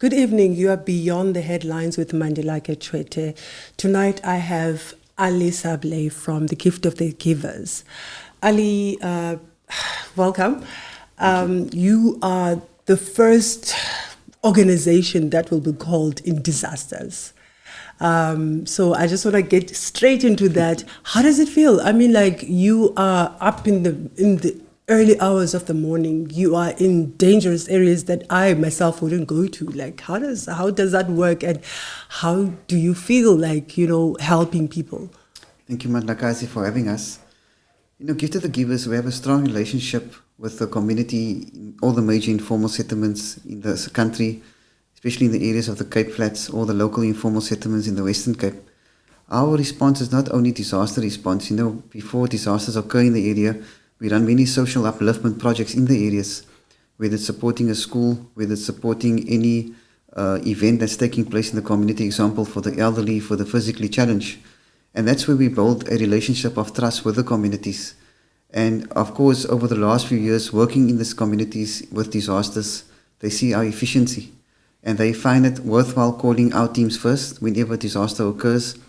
Good evening. You are beyond the headlines with Mandi Chwete. Tonight I have Ali Sablay from The Gift of the Givers. Ali, welcome. You are the first organization that will be called in disasters. So I just want to get straight into that. How does it feel? I mean, like, you are up in the early hours of the morning. You are in dangerous areas that I myself wouldn't go to. Like, how does that work, and how do you feel like, helping people? Thank you, Mandlakazi, for having us. Gift of the Givers, we have a strong relationship with the community in all the major informal settlements in the country, especially in the areas of the Cape Flats or the local informal settlements in the Western Cape. Our response is not only disaster response. Before disasters occur in the area, we run many social upliftment projects in the areas, whether it's supporting a school, whether it's supporting any event that's taking place in the community, example, for the elderly, for the physically challenged. And that's where we build a relationship of trust with the communities. And of course, over the last few years, working in these communities with disasters, they see our efficiency. And they find it worthwhile calling our teams first whenever a disaster occurs.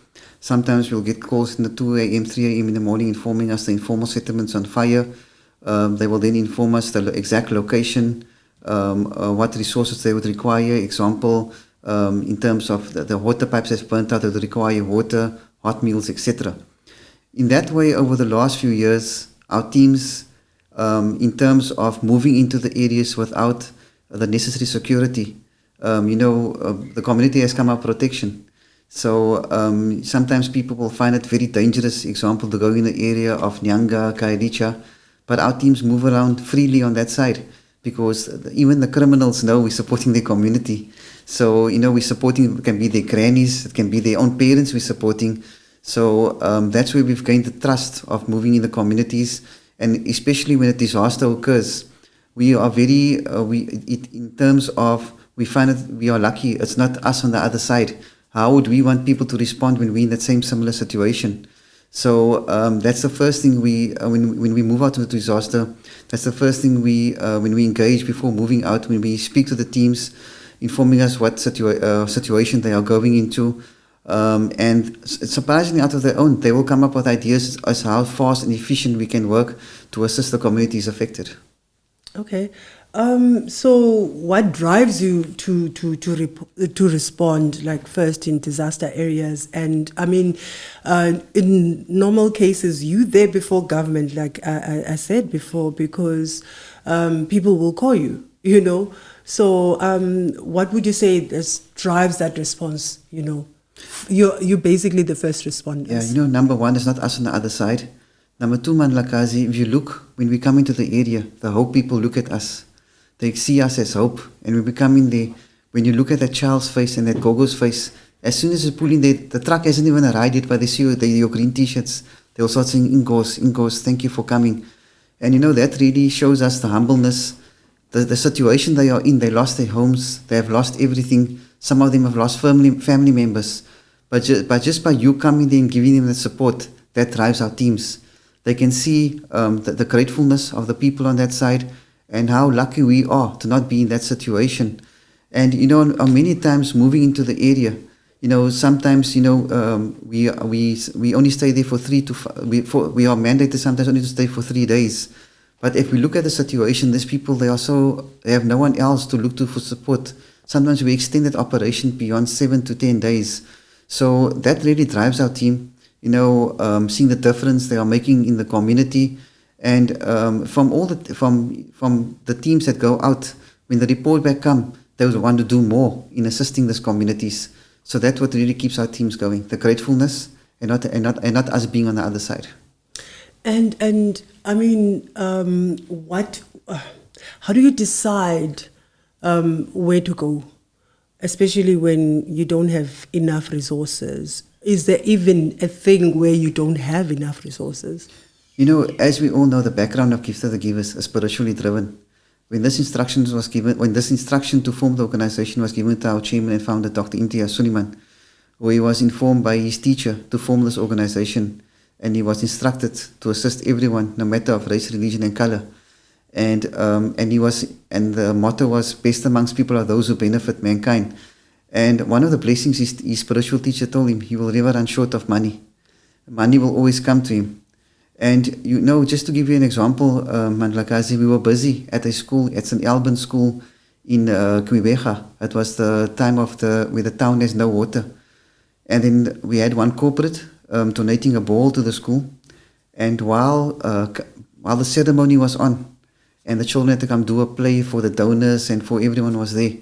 Sometimes we'll get calls in the 2 a.m., 3 a.m. in the morning informing us the informal settlement's on fire. They will then inform us the exact location, what resources they would require. Example, in terms of the water pipes that's burnt out, they would require water, hot meals, etc. In that way, over the last few years, our teams, in terms of moving into the areas without the necessary security, the community has come up protection. So sometimes people will find it very dangerous, example, to go in the area of Nyanga, Kailicha, but our teams move around freely on that side because even the criminals know we're supporting their community. So, we're supporting, it can be their grannies, it can be their own parents we're supporting. So that's where we've gained the trust of moving in the communities, and especially when a disaster occurs, we are very, in terms of, we find that we are lucky, it's not us on the other side. How would we want people to respond when we're in that same similar situation? So that's the first thing when we move out of a disaster, that's the first thing when we engage before moving out, when we speak to the teams, informing us what situation they are going into. And surprisingly, out of their own, they will come up with ideas as how fast and efficient we can work to assist the communities affected. Okay. So what drives you to respond, like, first in disaster areas? And I mean, in normal cases, you there before government, like I said before, because people will call you, So what would you say drives that response? You're basically the first responders. Yeah, number one is not us on the other side. Number two, Mandlakazi, if you look, when we come into the area, the Hope people look at us. They see us as hope. And we become in there, when you look at that child's face and that gogo's face, as soon as you pull in there, the truck hasn't even arrived yet, but they see your green t-shirts, they'll start saying, Ingos, thank you for coming. And that really shows us the humbleness, the situation they are in. They lost their homes, they have lost everything. Some of them have lost family members. But just by you coming there and giving them the support, that drives our teams. They can see the gratefulness of the people on that side and how lucky we are to not be in that situation. And, many times moving into the area, sometimes, we only stay there for 3 to 5, we are mandated sometimes only to stay for 3 days. But if we look at the situation, these people, they have no one else to look to for support. Sometimes we extend that operation beyond 7 to 10 days. So that really drives our team, seeing the difference they are making in the community. And from the teams that go out, when the report back come, they would want to do more in assisting these communities. So that's what really keeps our teams going, the gratefulness and not us being on the other side. And I mean, how do you decide where to go, especially when you don't have enough resources? Is there even a thing where you don't have enough resources? As we all know, the background of Gift of the Givers is spiritually driven. When this instruction to form the organization was given to our chairman and founder, Dr. Imtiaz Suleiman, where he was informed by his teacher to form this organization, and he was instructed to assist everyone, no matter of race, religion, and color. and the motto was, best amongst people are those who benefit mankind. And one of the blessings his spiritual teacher told him, he will never run short of money. Money will always come to him. And just to give you an example, Mandlakazi, we were busy at a school, it's an Alban school in Kwiwega. It was the time where the town has no water. And then we had one corporate donating a bowl to the school. And while the ceremony was on, and the children had to come do a play for the donors and for everyone was there,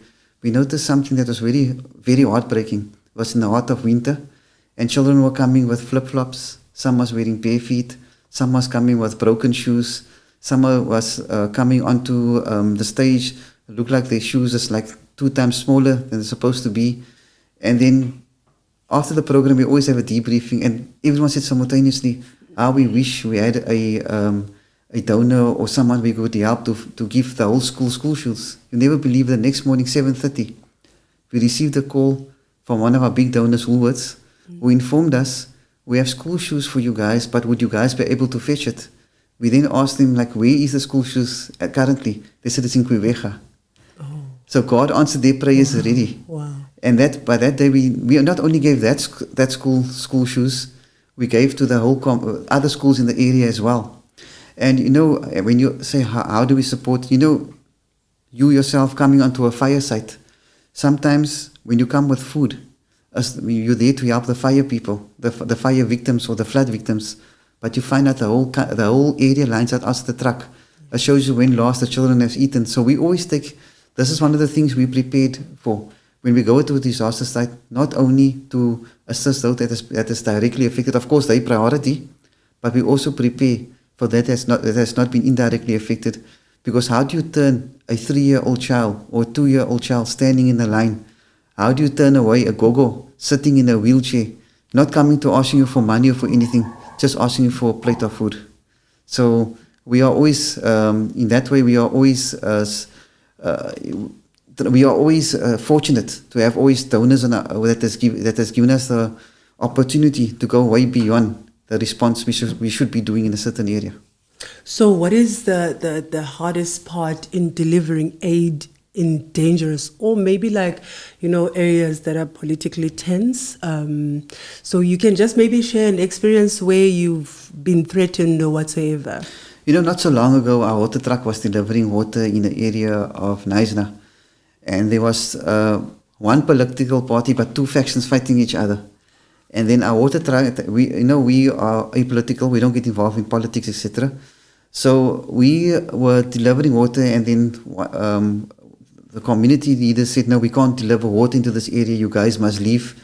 we noticed something that was very, very heartbreaking. It was in the heart of winter, and children were coming with flip-flops. Some was wearing bare feet. Some was coming with broken shoes. Some was coming onto the stage. It looked like their shoes is like 2 times smaller than they're supposed to be. And then after the program, we always have a debriefing, and everyone said simultaneously, how we wish we had a donor or someone we could help to give the whole school shoes. You never believe the next morning, 7:30, we received a call from one of our big donors, Woolworths, who informed us, we have school shoes for you guys, but would you guys be able to fetch it? We then asked them, where is the school shoes currently? They said it's in Kwiwega. Oh. So God answered their prayers already. Wow. And by that day, we not only gave that school shoes, we gave to the whole other schools in the area as well. And when you say, how do we support, you yourself coming onto a fire site, sometimes when you come with food, you're there to help the fire people, the fire victims or the flood victims, but you find out the whole area lines out outside the truck. It shows you when last the children have eaten. So we always this is one of the things we prepared for. When we go to a disaster site, not only to assist those that is directly affected, of course, they priority, but we also prepare for that has not been indirectly affected. Because how do you turn a 3-year-old child or a 2-year-old child standing in a line? How do you turn away a gogo sitting in a wheelchair, not coming to asking you for money or for anything, just asking you for a plate of food? So we are always, in that way, we are always fortunate to have always donors that has given us the opportunity to go way beyond the response we should be doing in a certain area. So what is the hardest part in delivering aid in dangerous or maybe areas that are politically tense? So you can just maybe share an experience where you've been threatened or whatsoever. Not so long ago, our water truck was delivering water in the area of Neisner. And there was one political party, but 2 factions fighting each other. And then our water truck, we are apolitical, we don't get involved in politics, etc. So we were delivering water, and then the community leaders said, no, we can't deliver water into this area, you guys must leave.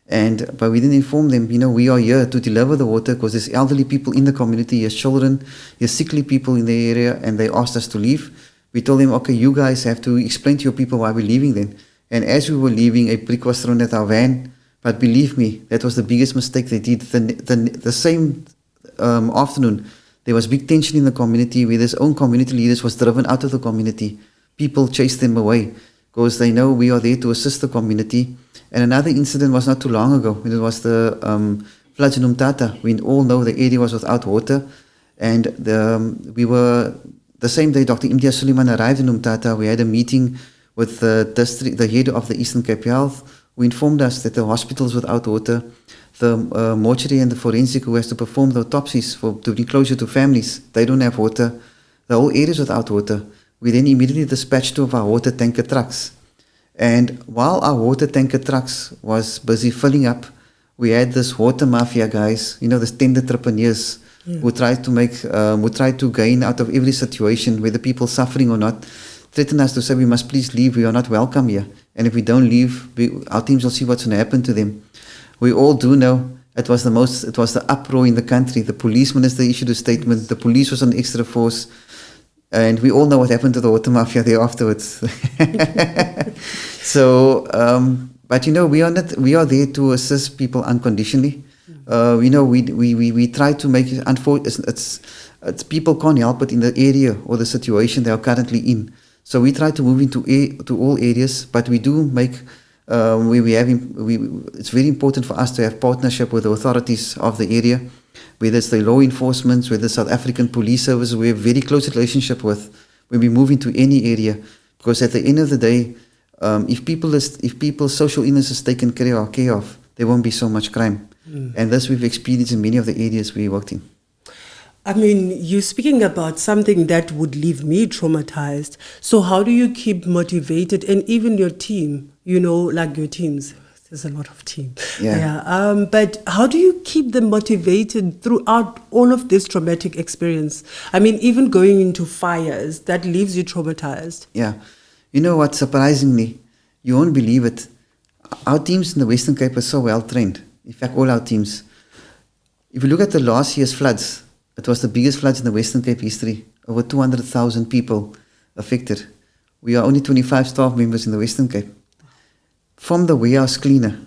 But we didn't inform them, we are here to deliver the water because there's elderly people in the community, there's children, there's sickly people in the area, and they asked us to leave. We told them, okay, you guys have to explain to your people why we're leaving then. And as we were leaving, a brick was thrown at our van. But believe me, that was the biggest mistake they did. The same afternoon, there was big tension in the community where their own community leaders was driven out of the community. People chased them away because they know we are there to assist the community. And another incident was not too long ago, when it was the floods in Umtata. We all know the area was without water. And the same day Dr. Imdia Suleiman arrived in Umtata, we had a meeting with the head of the Eastern Cape Health, who informed us that the hospitals without water, the mortuary and the forensic who has to perform the autopsies to be closer to families, they don't have water. The whole area is without water. We then immediately dispatched 2 of our water tanker trucks. And while our water tanker trucks was busy filling up, we had this water mafia guys, this tender entrepreneurs, who tried to gain out of every situation, whether people suffering or not, threatened us to say, we must please leave, we are not welcome here. And if we don't leave, our teams will see what's going to happen to them. We all do know it was the uproar in the country. The police minister issued a statement, the police was on extra force, and we all know what happened to the water mafia there afterwards. So, but we are there to assist people unconditionally. We try to make it's people can't help it in the area or the situation they are currently in. So we try to move to all areas, but we do make it's very important for us to have partnership with the authorities of the area, whether it's the law enforcement, whether it's South African Police Service, we have very close relationship with, when we move into any area, because at the end of the day, if people's social illness is taken care of, there won't be so much crime. And this we've experienced in many of the areas we worked in. I mean, you're speaking about something that would leave me traumatized. So how do you keep motivated, and even your team, like your teams? There's a lot of team. Yeah. But how do you keep them motivated throughout all of this traumatic experience? I mean, even going into fires, that leaves you traumatized. Yeah. You know what, surprisingly, you won't believe it. Our teams in the Western Cape are so well trained. In fact, all our teams. If you look at the last year's floods, it was the biggest floods in the Western Cape history. Over 200,000 people affected. We are only 25 staff members in the Western Cape. From the warehouse cleaner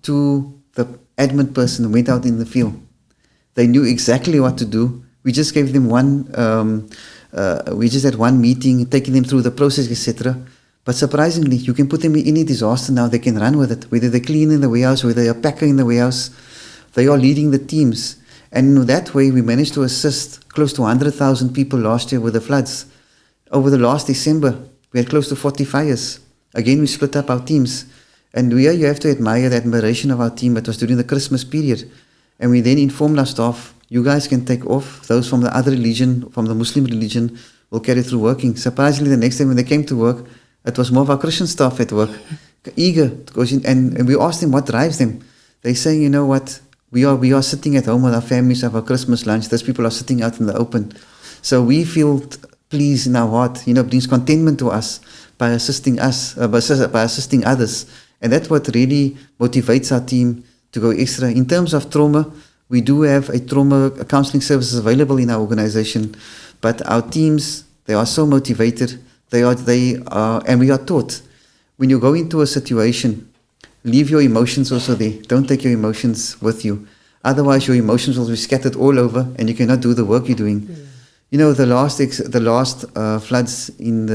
to the admin person who went out in the field, they knew exactly what to do. We just gave them we just had one meeting, taking them through the process, etc. But surprisingly, you can put them in any disaster now, they can run with it. Whether they clean in the warehouse, whether they are packer in the warehouse, they are leading the teams. And in that way, we managed to assist close to 100,000 people last year with the floods. Over the last December, we had close to 40 fires. Again, we split up our teams. And here you have to admire the admiration of our team. It was during the Christmas period. And we then informed our staff, you guys can take off. Those from the other religion, from the Muslim religion, will carry through working. Surprisingly, the next time when they came to work, it was more of our Christian staff at work, eager to go in. And we asked them what drives them. They say, you know what, we are sitting at home with our families, have our Christmas lunch. Those people are sitting out in the open. So we feel pleased in our heart, brings contentment to us by assisting by assisting others. And that's what really motivates our team to go extra. In terms of trauma, we do have a trauma counseling services available in our organization, but our teams, they are so motivated. They are, and we are taught, when you go into a situation, leave your emotions also there. Don't take your emotions with you. Otherwise, your emotions will be scattered all over, and you cannot do the work you're doing. Yeah. The last floods in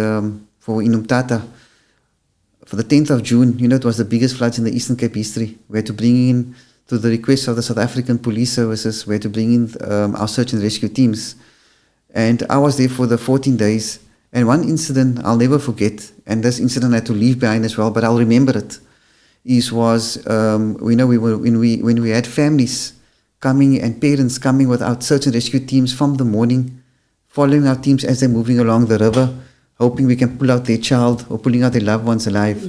Umtata, for the 10th of June, it was the biggest floods in the Eastern Cape history. We had to bring in, to the request of the South African Police Services, we had to bring in our search and rescue teams. And I was there for the 14 days. And one incident I'll never forget, and this incident I had to leave behind as well, but I'll remember it, when we had families coming and parents coming with our search and rescue teams from the morning, following our teams as they're moving along the river, hoping we can pull out their child or pulling out their loved ones alive.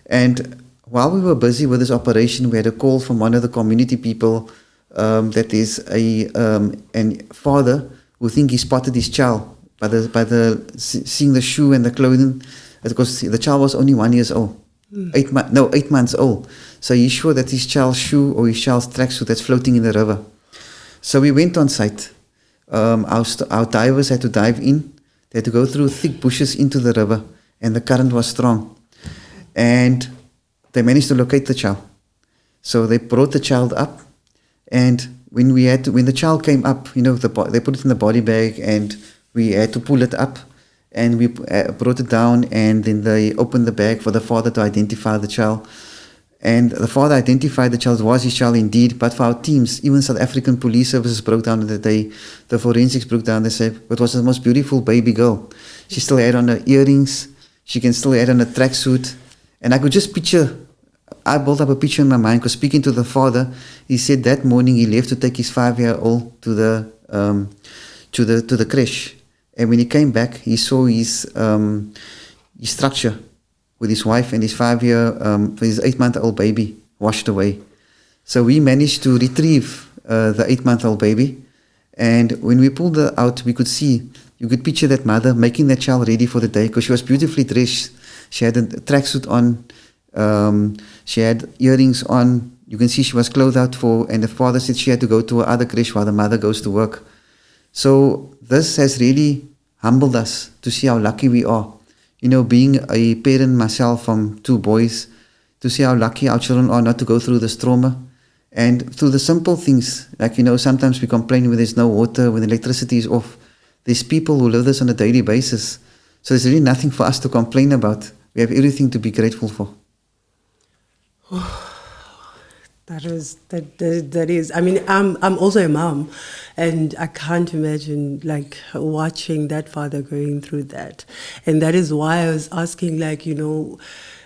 And while we were busy with this operation, we had a call from one of the community people that there's a father who think he spotted his child by seeing the shoe and the clothing, because the child was only 1 year old, 8 months old. So he's sure that his child's shoe or his child's tracksuit that's floating in the river. So we went on site. Our divers had to dive in. They had to go through thick bushes into the river, and the current was strong. And they managed to locate the child. So they brought the child up, and when the child came up, they put it in the body bag, and we had to pull it up, and we brought it down, and then they opened the bag for the father to identify the child. And the father identified the child was his child indeed, but for our teams, even South African Police Services broke down that day, the forensics broke down, they said, it was the most beautiful baby girl. She still had on her earrings, she can still had on a tracksuit, and I could just picture, I built up a picture in my mind, because speaking to the father, he said that morning he left to take his 5-year-old to the creche. And when he came back, he saw his structure with his wife and his 8-month-old baby washed away. So we managed to retrieve the 8-month-old baby. And when we pulled her out, you could picture that mother making that child ready for the day, because she was beautifully dressed. She had a tracksuit on, she had earrings on. You can see she was clothed out and the father said she had to go to her other creche while the mother goes to work. So this has really humbled us to see how lucky we are. Being a parent myself from 2 boys, to see how lucky our children are not to go through this trauma. And through the simple things, like, sometimes we complain when there's no water, when electricity is off. There's people who live this on a daily basis. So there's really nothing for us to complain about. We have everything to be grateful for. That is. I mean, I'm also a mom, and I can't imagine like watching that father going through that, and that is why I was asking, like,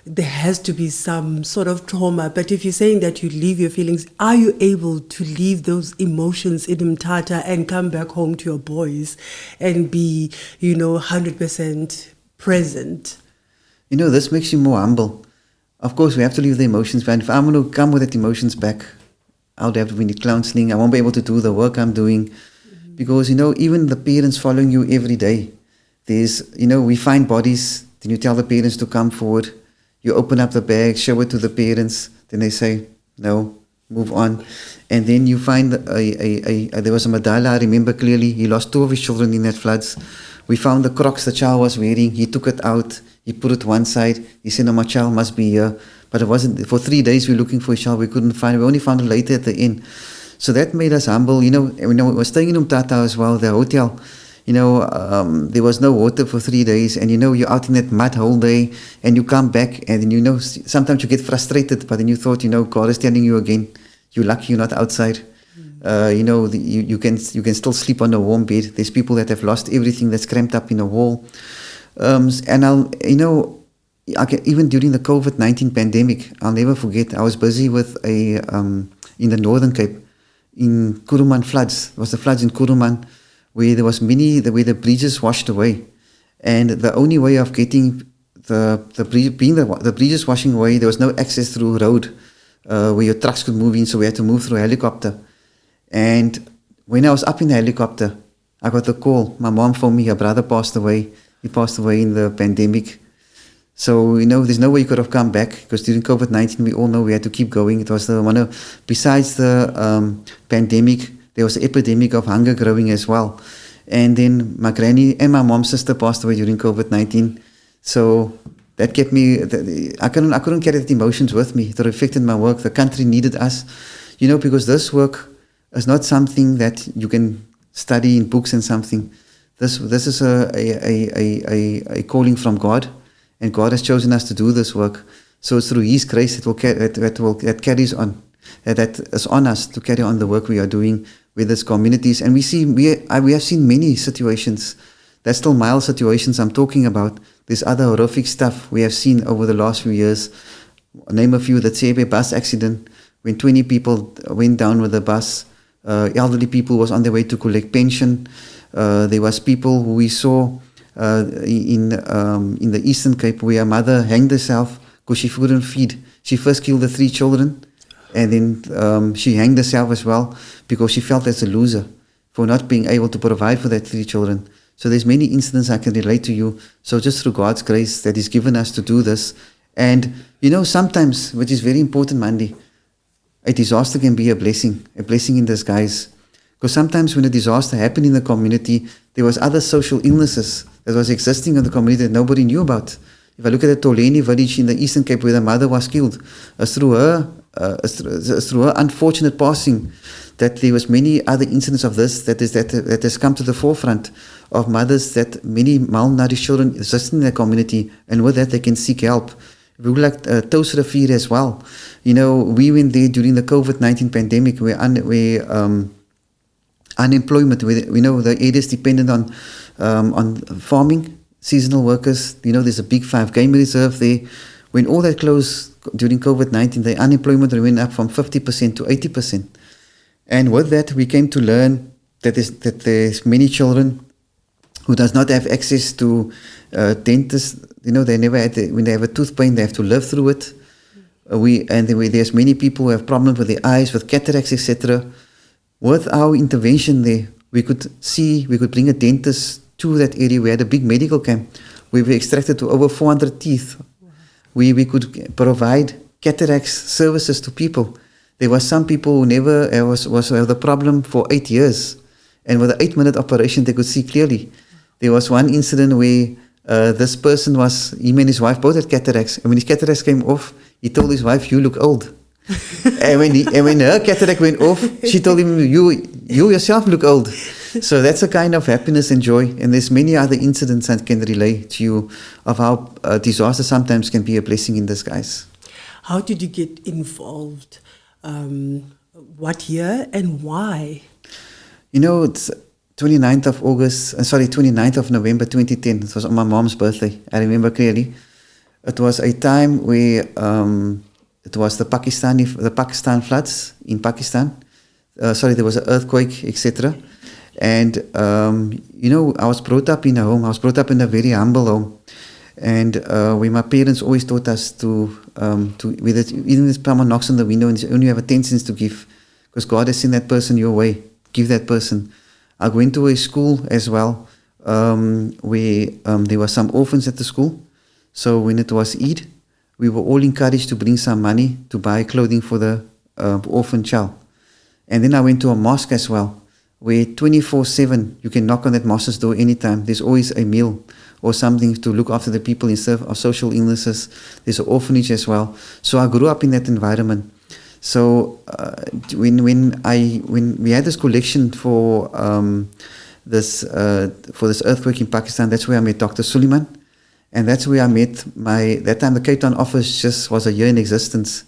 there has to be some sort of trauma. But if you're saying that you leave your feelings, are you able to leave those emotions in Mthatha and come back home to your boys and be, 100% present? This makes you more humble. Of course, we have to leave the emotions behind. If I'm going to come with the emotions back, I'll have to be in counseling. I won't be able to do the work I'm doing. Mm-hmm. Because, even the parents following you every day, there's, we find bodies, then you tell the parents to come forward. You open up the bag, show it to the parents, then they say, no, move on. And then you find there was a Madala, I remember clearly, he lost 2 of his children in that floods. We found the Crocs the child was wearing, he took it out. He put it one side. He said, no, my child must be here. But it wasn't. For 3 days, we were looking for his child. We couldn't find it. We only found it later at the end. So that made us humble. We were staying in Mthatha as well, the hotel. There was no water for 3 days. And, you're out in that mud whole day. And you come back. And, sometimes you get frustrated. But then you thought, God is telling you again, you're lucky you're not outside. You can still sleep on a warm bed. There's people that have lost everything that's cramped up in a wall. And even during the COVID-19 pandemic, I'll never forget, I was busy with in the Northern Cape, in Kuruman floods. It was the floods in Kuruman, where there was where the bridges washed away. And the only way of getting the bridges washing away, there was no access through road, where your trucks could move in, so we had to move through a helicopter. And when I was up in the helicopter, I got the call. My mom phoned me, her brother passed away. He passed away in the pandemic. So, there's no way you could have come back, because during COVID-19, we all know we had to keep going. It was besides the pandemic, there was an epidemic of hunger growing as well. And then my granny and my mom's sister passed away during COVID-19. So that kept me, I couldn't carry the emotions with me. It affected my work. The country needed us, because this work is not something that you can study in books and something. This is a calling from God, and God has chosen us to do this work. So it's through His grace that carries on, that is on us to carry on the work we are doing with these communities. And we have seen many situations. That's still mild situations I'm talking about. There's other horrific stuff we have seen over the last few years. I'll name a few. The Tsebe bus accident, when 20 people went down with the bus. Elderly people was on their way to collect pension. There was people who we saw in the Eastern Cape, where a mother hanged herself because she couldn't feed. She first killed the 3 children, and then she hanged herself as well because she felt as a loser for not being able to provide for that 3 children. So there's many incidents I can relate to you. So just through God's grace that He's given us to do this. And sometimes, which is very important, Mandi, a disaster can be a blessing in disguise. Because sometimes when a disaster happened in the community, there was other social illnesses that was existing in the community that nobody knew about. If I look at the Toleni village in the Eastern Cape where the mother was killed, it's through her unfortunate passing that there was many other incidents of this that has come to the forefront of mothers, that many malnourished children exist in the community, and with that they can seek help. We would like Toos Rivier as well. We went there during the COVID-19 pandemic where unemployment, we know the area is dependent on farming, seasonal workers. There's a big 5 game reserve there. When all that closed during COVID-19, the unemployment went up from 50% to 80%. And with that, we came to learn that there's many children who does not have access to dentists. They never had when they have a tooth pain, they have to live through it. There's many people who have problems with their eyes, with cataracts, etc. With our intervention there, we could bring a dentist to that area. We had a big medical camp where we extracted to over 400 teeth. We could provide cataracts services to people. There were some people who never have the problem for 8 years, and with an 8-minute operation they could see clearly. There was one incident where this person him and his wife both had cataracts, and when his cataracts came off, he told his wife, "You look old." and when her cataract went off, she told him, you yourself look old. So that's a kind of happiness and joy. And there's many other incidents that can relate to you of how disaster sometimes can be a blessing in disguise. How did you get involved What year and why? It's 29th of August, 29th of November 2010. It was on my mom's birthday. I remember clearly. It was a time where it was the Pakistan floods in Pakistan. There was an earthquake, etc. And, I was brought up in a home. I was brought up in a very humble home. And where my parents always taught us to even if someone knocks on the window and you only have a 10 cents to give, because God has sent that person your way, give that person. I went to a school as well where there were some orphans at the school. So when it was Eid, we were all encouraged to bring some money to buy clothing for the orphan child. And then I went to a mosque as well, where 24/7 you can knock on that mosque's door anytime. There's always a meal or something to look after the people instead of social illnesses. There's an orphanage as well. So I grew up in that environment. So when we had this collection for this earthquake in Pakistan, that's where I met Dr. Suleiman, and that's where I met that time the Cape Town office just was a year in existence.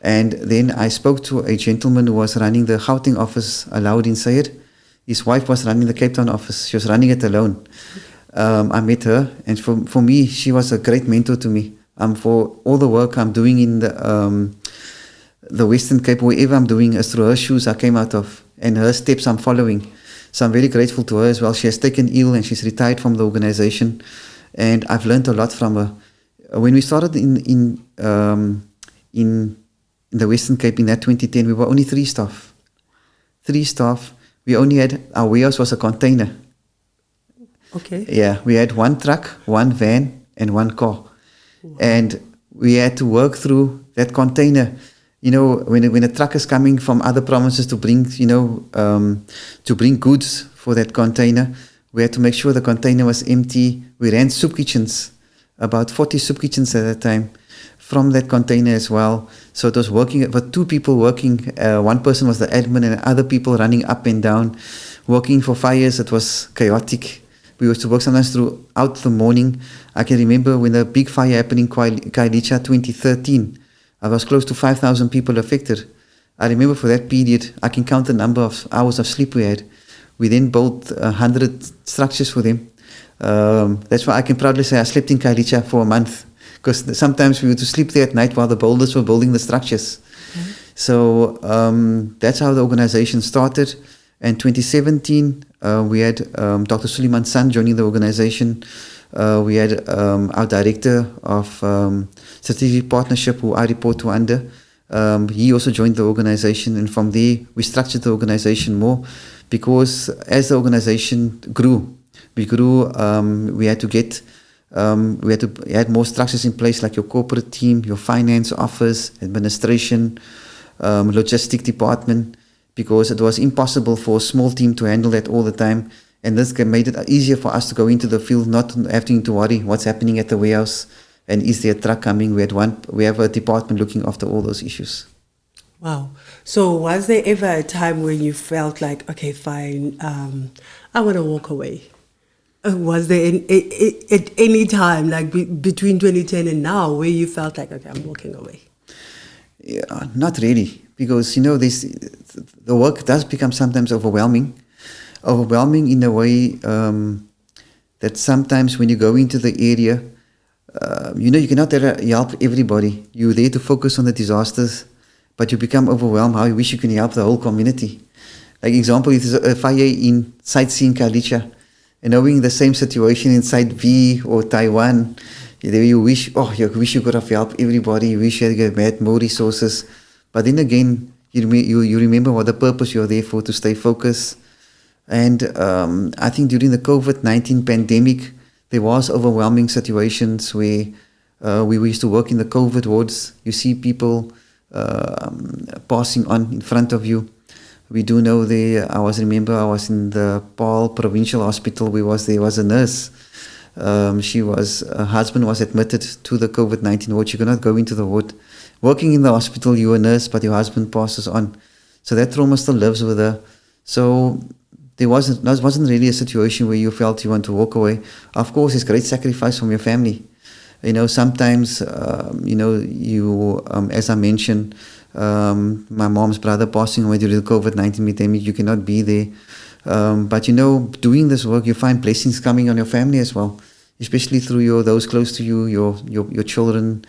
And then I spoke to a gentleman who was running the Gauteng office, Alauddin Sayed. His wife was running the Cape Town office. She was running it alone. I met her, and for me, she was a great mentor to me. For all the work I'm doing in the Western Cape, wherever I'm doing, is through her shoes I came out of, and her steps I'm following. So I'm very grateful to her as well. She has taken ill and she's retired from the organization, and I've learned a lot from her. When we started in the Western Cape in that 2010, we were only 3 staff. 3 staff. We only had, our warehouse was a container. Okay. Yeah, we had 1 truck, 1 van, and 1 car. Wow. And we had to work through that container. When a truck is coming from other provinces to bring, to bring goods for that container, we had to make sure the container was empty. We ran soup kitchens, about 40 soup kitchens at that time, from that container as well. So it was working, but 2 people working. 1 person was the admin and other people running up and down, working for fires. It was chaotic. We used to work sometimes throughout the morning. I can remember when the big fire happened in Kailicha 2013. I was close to 5,000 people affected. I remember for that period, I can count the number of hours of sleep we had. We then built 100 structures for them. That's why I can proudly say I slept in Kailicha for a month, because sometimes we were to sleep there at night while the builders were building the structures. Mm-hmm. So that's how the organization started. And 2017, we had Dr. Suleiman's son joining the organization. We had our director of strategic partnership, who I report to under. He also joined the organization, and from there we structured the organization more, because as the organization grew, we had to add more structures in place, like your corporate team, your finance office, administration, logistic department, because it was impossible for a small team to handle that all the time. And this made it easier for us to go into the field, not having to worry what's happening at the warehouse and is there a truck coming. We have a department looking after all those issues. Wow. So was there ever a time when you felt like, okay, fine, I want to walk away? Was there at any time, like between 2010 and now, where you felt like, okay, I'm walking away? Yeah, not really, because the work does become sometimes overwhelming in a way that sometimes when you go into the area, you cannot help everybody. You're there to focus on the disasters, but you become overwhelmed how you wish you can help the whole community. Like example, if there's a fire in Site C in Kailicha, and knowing the same situation in Site B or Taiwan, you wish you could have helped everybody. You wish you had more resources. But then again, you remember what the purpose you're there for, to stay focused. And I think during the COVID-19 pandemic, there was overwhelming situations where we used to work in the COVID wards. You see people passing on in front of you. We do know there, I was in the Paarl Provincial Hospital. There was a nurse. Her husband was admitted to the COVID-19 ward. She could not go into the ward. Working in the hospital, you're a nurse, but your husband passes on. So that trauma still lives with her. So there wasn't really a situation where you felt you want to walk away. Of course, it's great sacrifice from your family. Sometimes, as I mentioned, My mom's brother passing away due to the COVID-19 pandemic, you cannot be there. But doing this work, you find blessings coming on your family as well, especially through those close to you, your children,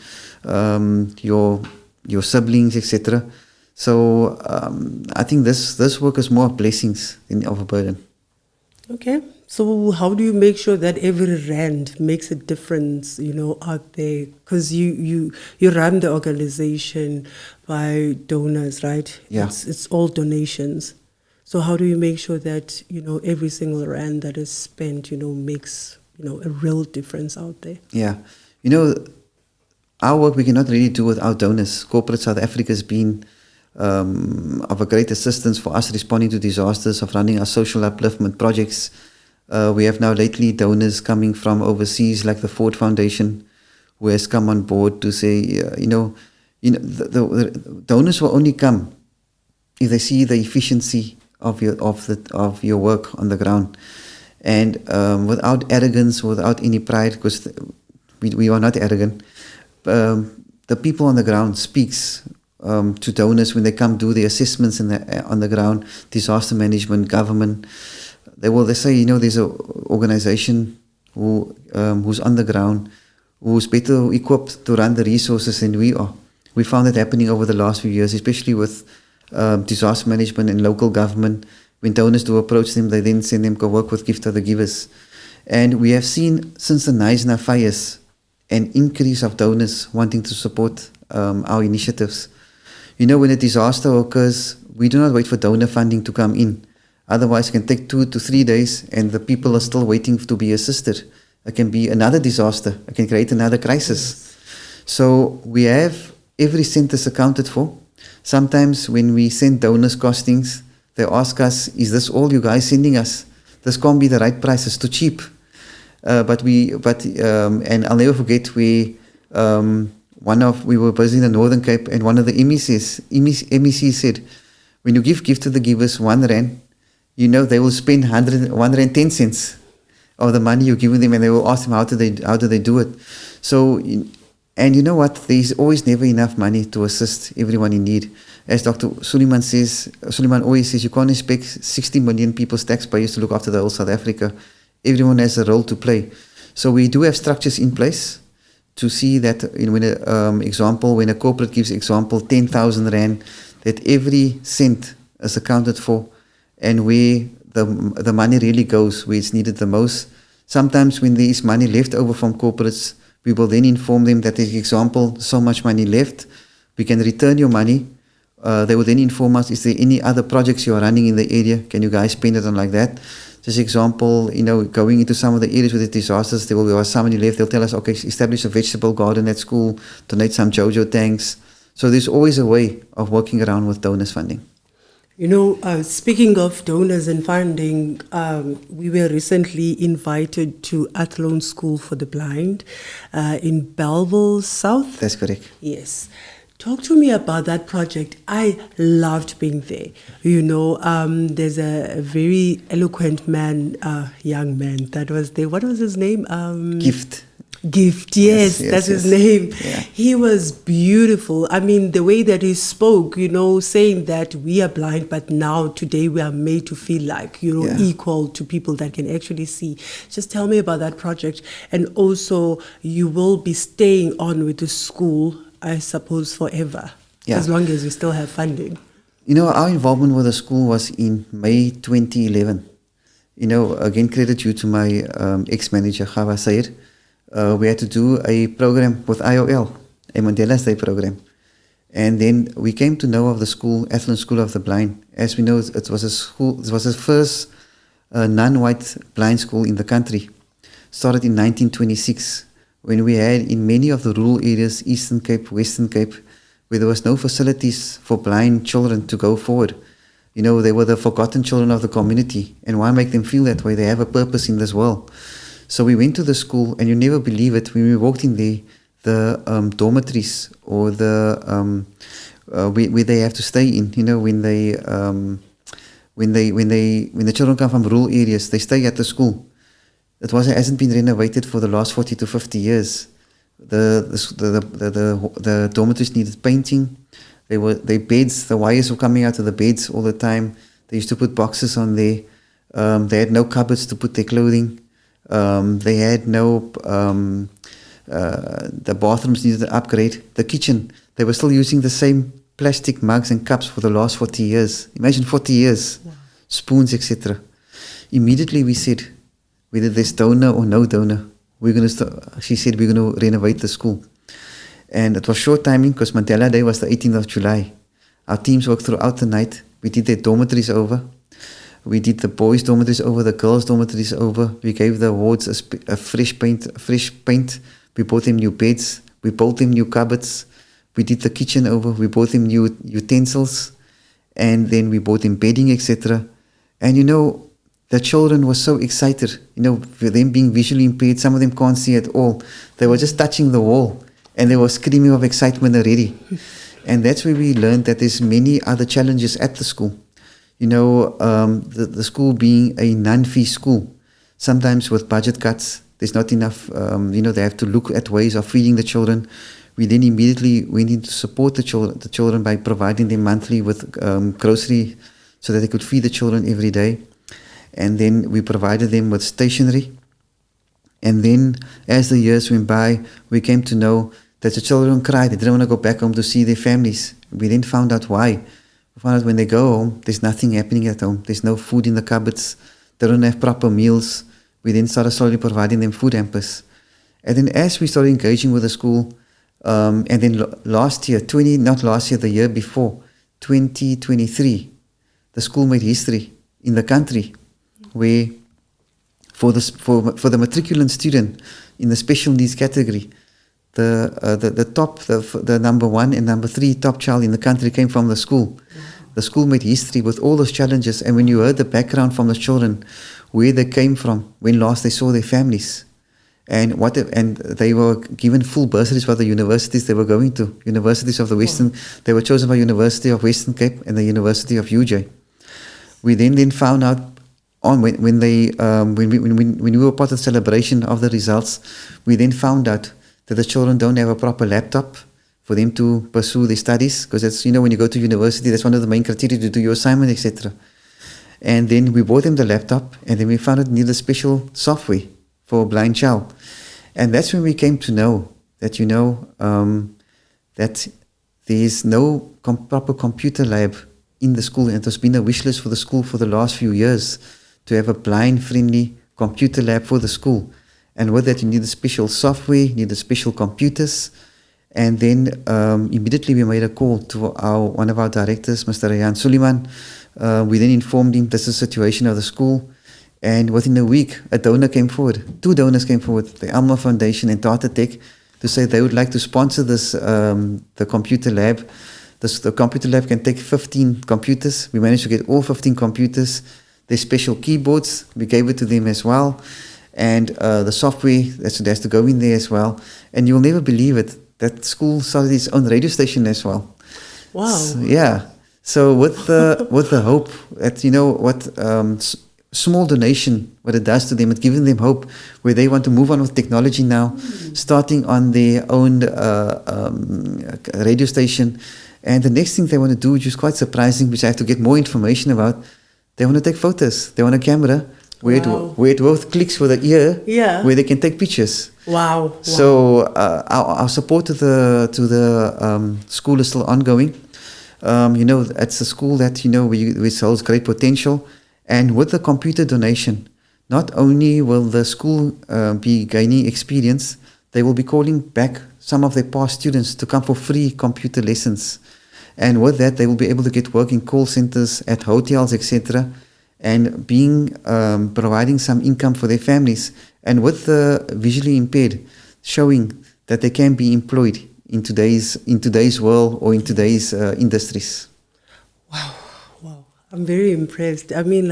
your siblings, etc. So I think this work is more of blessings than of a burden. Okay. So how do you make sure that every rand makes a difference, out there? Because you run the organization by donors, right? Yeah. It's all donations. So how do you make sure that, every single rand that is spent, makes, a real difference out there? Yeah. Our work we cannot really do without donors. Corporate South Africa has been of a great assistance for us responding to disasters, of running our social upliftment projects. We have now lately donors coming from overseas, like the Ford Foundation, who has come on board to say, the donors will only come if they see the efficiency of your work on the ground, and without arrogance, without any pride, because we are not arrogant. The people on the ground speaks to donors when they come do the assessments on the ground, disaster management, government. They say, there's an organization who's on the ground, who's better equipped to run the resources than we are. We found that happening over the last few years, especially with disaster management and local government. When donors do approach them, they then send them go work with Gift of the Givers. And we have seen since the Knysna fires an increase of donors wanting to support our initiatives. When a disaster occurs, we do not wait for donor funding to come in. Otherwise, it can take 2 to 3 days and the people are still waiting to be assisted. It can be another disaster. It can create another crisis. Yes. So we have every cent is accounted for. Sometimes when we send donors costings, they ask us, is this all you guys sending us? This can't be the right price. It's too cheap. And I'll never forget we were busy in the Northern Cape, and one of the MECs said, when you give Gift to the Givers 1 rand, they will spend 110 cents of the money you're giving them, and they will ask them how do they do it. So, and you know what? There's always never enough money to assist everyone in need. As Dr. Suleiman always says, you can't expect 60 million people's taxpayers to look after the whole South Africa. Everyone has a role to play. So we do have structures in place to see that when a corporate gives 10,000 rand, that every cent is accounted for, and where the money really goes, where it's needed the most. Sometimes when there is money left over from corporates, we will then inform them that, so much money left, we can return your money. They will then inform us, is there any other projects you are running in the area? Can you guys spend it on like that? Just example, going into some of the areas with the disasters, there will be somebody left, they'll tell us, okay, establish a vegetable garden at school, donate some JoJo tanks. So there's always a way of working around with donors funding. Speaking of donors and funding, we were recently invited to Athlone School for the Blind in Belleville South. That's correct. Yes. Talk to me about that project. I loved being there. There's a very eloquent man, young man that was there. What was his name? Gift, yes, that's his name. Yeah. He was beautiful. I mean, the way that he spoke, saying that we are blind, but now today we are made to feel like, equal to people that can actually see. Just tell me about that project. And also, you will be staying on with the school, I suppose, forever, as long as you still have funding. Our involvement with the school was in May 2011. Again, credit due to my ex-manager, Gawa Sayed. We had to do a program with IOL, a Mandela's Day program. And then we came to know of the school, Athlone School of the Blind. As we know, it was the first non-white blind school in the country. Started in 1926, when we had in many of the rural areas, Eastern Cape, Western Cape, where there was no facilities for blind children to go forward. They were the forgotten children of the community. And why make them feel that way? They have a purpose in this world. So we went to the school, and you never believe it, when we walked in there, the dormitories or the where they have to stay in, when the children come from rural areas, they stay at the school. It hasn't been renovated for the last 40 to 50 years. The dormitories needed painting. Their beds, the wires were coming out of the beds all the time. They used to put boxes on there. They had no cupboards to put their clothing. They had no, the bathrooms needed to upgrade. The kitchen, they were still using the same plastic mugs and cups for the last 40 years. Imagine 40 years, wow. Spoons, etc. Immediately we said, whether there's donor or no donor, she said we're going to renovate the school. And it was short timing because Mandela Day was the 18th of July. Our teams worked throughout the night. We did their dormitories over. We did the boys' dormitories over, the girls' dormitories over. We gave the wards a fresh paint. We bought them new beds. We built them new cupboards. We did the kitchen over. We bought them new utensils. And then we bought them bedding, etc. And the children were so excited. For them being visually impaired, some of them can't see at all. They were just touching the wall. And they were screaming of excitement already. And that's where we learned that there's many other challenges at the school. The school being a non-fee school, sometimes with budget cuts, there's not enough, they have to look at ways of feeding the children. We then immediately went in to support the children by providing them monthly with grocery so that they could feed the children every day. And then we provided them with stationery. And then as the years went by, we came to know that the children cried. They didn't want to go back home to see their families. We then found out why. We found out when they go home, there's nothing happening at home. There's no food in the cupboards. They don't have proper meals. We then started slowly providing them food hampers. And then as we started engaging with the school, and then the year before, 2023, the school made history in the country where for the matriculant student in the special needs category, the number 1 and number 3 top child in the country came from the school. The school made history with all those challenges. And when you heard the background from the children, where they came from, when last they saw their families, and they were given full bursaries for the universities they were going to, universities of the Western. They were chosen by University of Western Cape and the University of UJ. We then found out when we were part of the celebration of the results, we then found out that the children don't have a proper laptop for them to pursue their studies, because that's, when you go to university, that's one of the main criteria to do your assignment, etc. And then we bought them the laptop, and then we found it needed special software for a blind child. And that's when we came to know that, that there's no proper computer lab in the school, and it has been a wish list for the school for the last few years to have a blind-friendly computer lab for the school. And with that, you need a special software, you need a special computers. And then immediately we made a call to one of our directors, Mr. Rayan Suleiman. We then informed him this is the situation of the school. And within a week, a donor came forward. 2 donors came forward, the Alma Foundation and Tata Tech, to say they would like to sponsor this, the computer lab. The computer lab can take 15 computers. We managed to get all 15 computers. There's special keyboards. We gave it to them as well. And the software that has to go in there as well. And you'll never believe it, that school started its own radio station as well. Wow. So, yeah. So with the hope that, small donation, what it does to them, it's giving them hope where they want to move on with technology now, starting on their own radio station. And the next thing they want to do, which is quite surprising, which I have to get more information about, they want to take photos. They want a camera where it both clicks for the ear, where they can take pictures. Wow. So our support to the school is still ongoing. It's a school that, which holds great potential. And with the computer donation, not only will the school be gaining experience, they will be calling back some of their past students to come for free computer lessons. And with that, they will be able to get work in call centers, at hotels, etc., and providing some income for their families. And with the visually impaired, showing that they can be employed in today's world or in today's industries. Wow. I'm very impressed. I mean,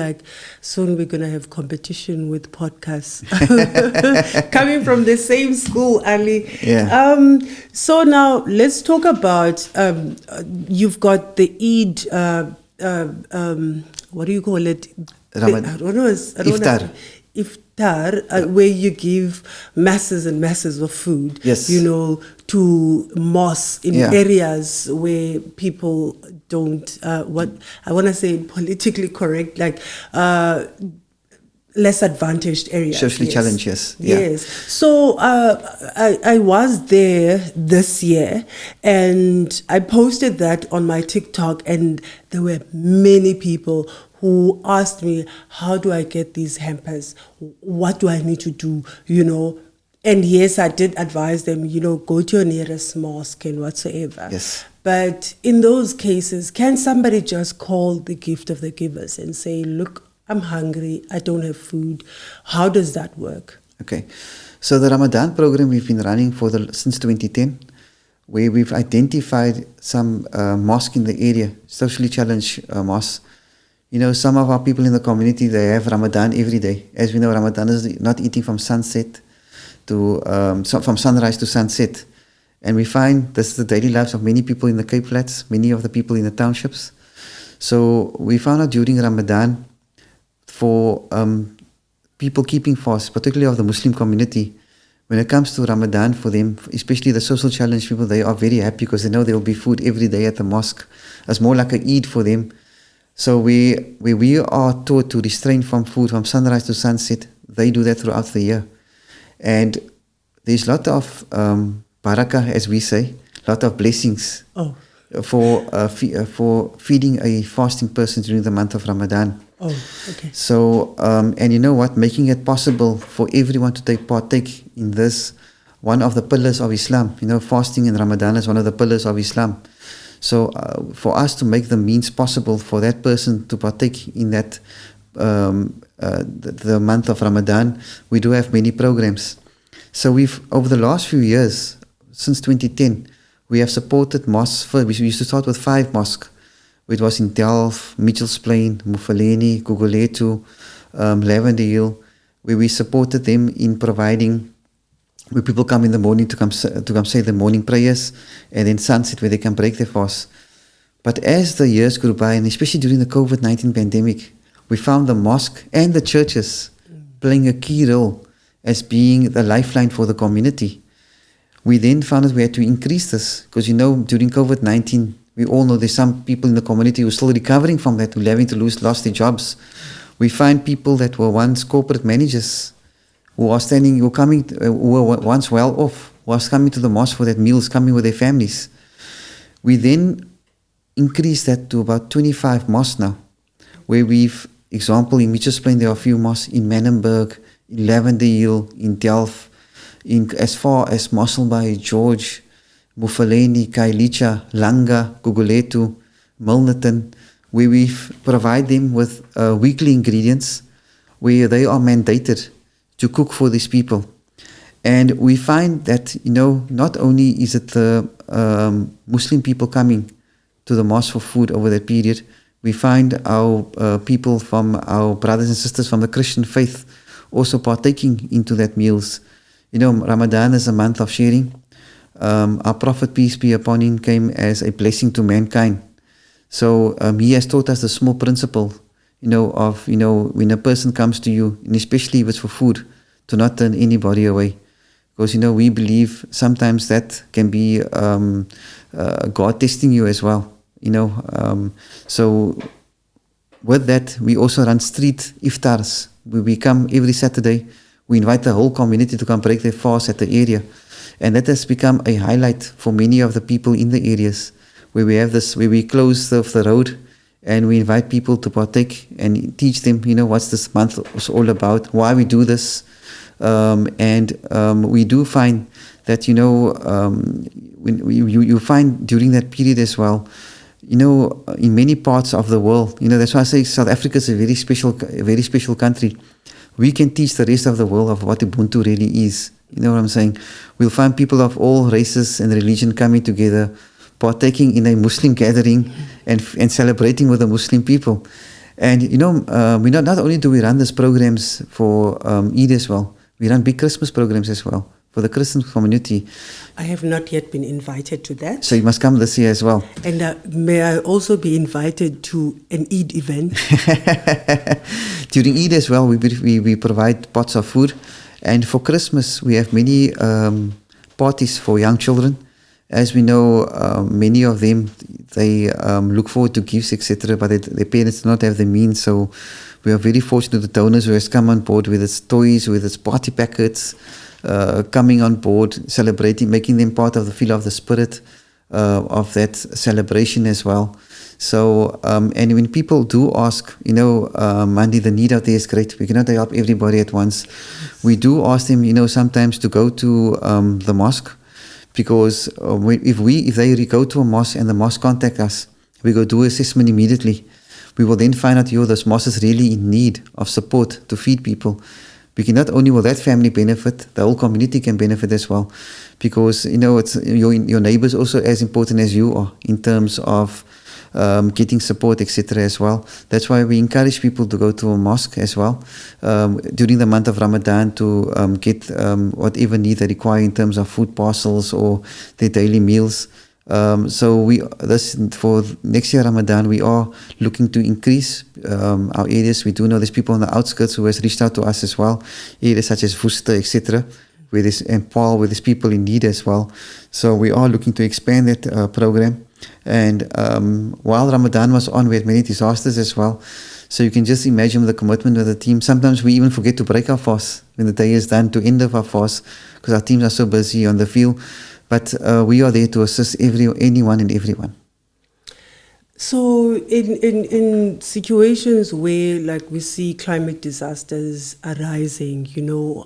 soon we're going to have competition with podcasts coming from the same school, Ali. Yeah. So now let's talk about, you've got the Eid, what do you call it? Ramadan. I don't know. Iftar. iftar, where you give masses and masses of food, Yes. to mosques in areas where people don't, what I want to say politically correct, like less advantaged areas. Socially challenged, yes. Yeah. Yes. So I was there this year, and I posted that on my TikTok, and there were many people who asked me, how do I get these hampers? What do I need to do? And yes, I did advise them, go to your nearest mosque and whatsoever. Yes. But in those cases, can somebody just call the gift of the givers and say, look, I'm hungry, I don't have food? How does that work? Okay. So the Ramadan program we've been running since 2010, where we've identified some mosques in the area, socially challenged mosques. Some of our people in the community, they have Ramadan every day. As we know, Ramadan is not eating from sunset from sunrise to sunset. And we find this is the daily lives of many people in the Cape Flats, many of the people in the townships. So we found out during Ramadan, for people keeping fast, particularly of the Muslim community, when it comes to Ramadan for them, especially the social challenged people, they are very happy because they know there will be food every day at the mosque. It's more like a Eid for them. So we are taught to restrain from food from sunrise to sunset. They do that throughout the year. And there's a lot of barakah, as we say, a lot of blessings for feeding a fasting person during the month of Ramadan. Oh, okay. So, and you know what, making it possible for everyone to partake in this, one of the pillars of Islam. Fasting in Ramadan is one of the pillars of Islam. So for us to make the means possible for that person to partake in that, the month of Ramadan, we do have many programs. So over the last few years, since 2010, we have supported mosques. First, we used to start with 5 mosques. It was in Delft, Mitchells Plain, Mufaleni, Guguletu, Lavender Hill, where we supported them in providing, where people come in the morning to come say the morning prayers, and then sunset where they can break their fast. But as the years grew by, and especially during the COVID-19 pandemic, we found the mosque and the churches playing a key role as being the lifeline for the community. We then found that we had to increase this because, during COVID-19, we all know there's some people in the community who are still recovering from that, who are having to lost their jobs. We find people that were once corporate managers who were once well off, was coming to the mosque for that meals, coming with their families. We then increased that to about 25 mosques now, where example, in Mitchells Plain, there are a few mosques in Menenberg, in Lavender Hill, in Delft, as far as Mossel Bay, George, Mufaleni, Kailicha, Langa, Guguletu, Milnerton, where we provide them with weekly ingredients where they are mandated to cook for these people. And we find that, not only is it the Muslim people coming to the mosque for food over that period, we find our people from our brothers and sisters from the Christian faith also partaking into that meals. Ramadan is a month of sharing. Our Prophet, peace be upon him, came as a blessing to mankind. So he has taught us the small principle, of when a person comes to you, and especially if it's for food, to not turn anybody away. Because, we believe sometimes that can be God testing you as well, So with that, we also run street iftars. We come every Saturday. We invite the whole community to come break their fast at the area. And that has become a highlight for many of the people in the areas where we have this, where we close the road and we invite people to partake and teach them, what's this month is all about, why we do this. And we do find that, when you find during that period as well, in many parts of the world, that's why I say South Africa is a very special country. We can teach the rest of the world of what Ubuntu really is. You know what I'm saying? We'll find people of all races and religion coming together, partaking in a Muslim gathering and celebrating with the Muslim people. And, we not only do we run these programs for Eid as well, we run big Christmas programs as well for the Christian community. I have not yet been invited to that. So you must come this year as well. And may I also be invited to an Eid event? During Eid as well, we provide pots of food. And for Christmas, we have many parties for young children. As we know, many of them, they look forward to gifts, etc., but their parents do not have the means. So we are very fortunate the donors who has come on board with its toys, with its party packets, coming on board, celebrating, making them part of the feel of the spirit of that celebration as well. So, and when people do ask, Mandi, the need out there is great. We cannot help everybody at once. We do ask them, sometimes to go to the mosque, because if they go to a mosque and the mosque contact us, we go do assessment immediately. We will then find out, this mosque is really in need of support to feed people. We can not only will that family benefit, the whole community can benefit as well, because it's your neighbors also as important as you are in terms of getting support, etc. as well. That's why we encourage people to go to a mosque as well during the month of Ramadan to get whatever need they require in terms of food parcels or their daily meals. So for next year Ramadan, we are looking to increase our areas. We do know there's people on the outskirts who has reached out to us as well, areas such as Worcester, etc., and Paul, where there's people in need as well. So we are looking to expand that program. And while Ramadan was on, we had many disasters as well. So you can just imagine the commitment of the team. Sometimes we even forget to break our fast when the day is done, to end of our fast, because our teams are so busy on the field. But we are there to assist anyone and everyone. So in situations where like we see climate disasters arising,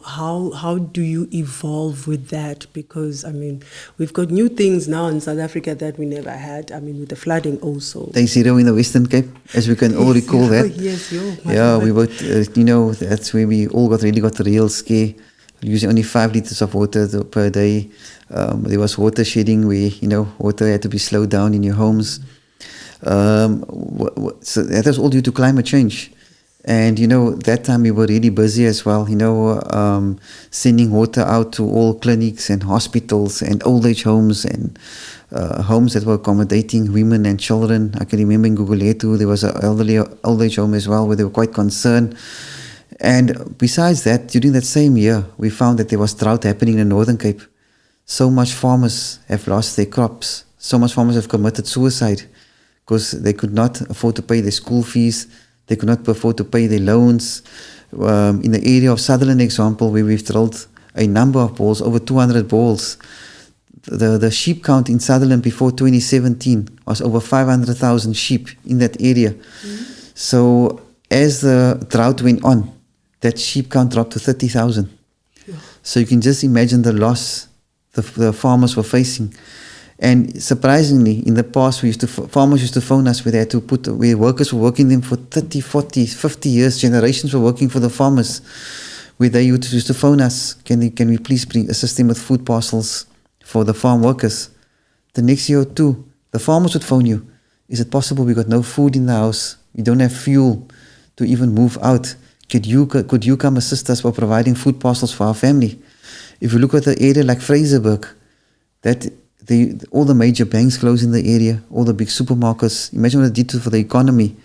how do you evolve with that? Because we've got new things now in South Africa that we never had. With the flooding also. Day zero in the Western Cape, as we can all recall that. Yes, we were, that's where we all got the real scare. Using only 5 liters of water per day. There was water shedding where, water had to be slowed down in your homes. So that was all due to climate change. And, that time we were really busy as well, sending water out to all clinics and hospitals and old age homes and homes that were accommodating women and children. I can remember in Guguletu, there was an elderly old age home as well where they were quite concerned. And besides that, during that same year, we found that there was drought happening in the Northern Cape. So much farmers have lost their crops. So much farmers have committed suicide because they could not afford to pay their school fees. They could not afford to pay their loans. In the area of Sutherland example, where we've drilled a number of balls, over 200 balls, the sheep count in Sutherland before 2017 was over 500,000 sheep in that area. Mm-hmm. So as the drought went on, that sheep count dropped to 30,000. Yeah. So you can just imagine the loss the farmers were facing. And surprisingly, in the past, farmers used to phone us where workers were working them for 30, 40, 50 years, generations were working for the farmers, where they used to phone us, can we please assist them with food parcels for the farm workers? The next year or two, the farmers would phone you. Is it possible we got no food in the house? We don't have fuel to even move out. Could you come assist us by providing food parcels for our family? If you look at the area like Fraserburg, all the major banks closed in the area, all the big supermarkets. Imagine what it did for the economy.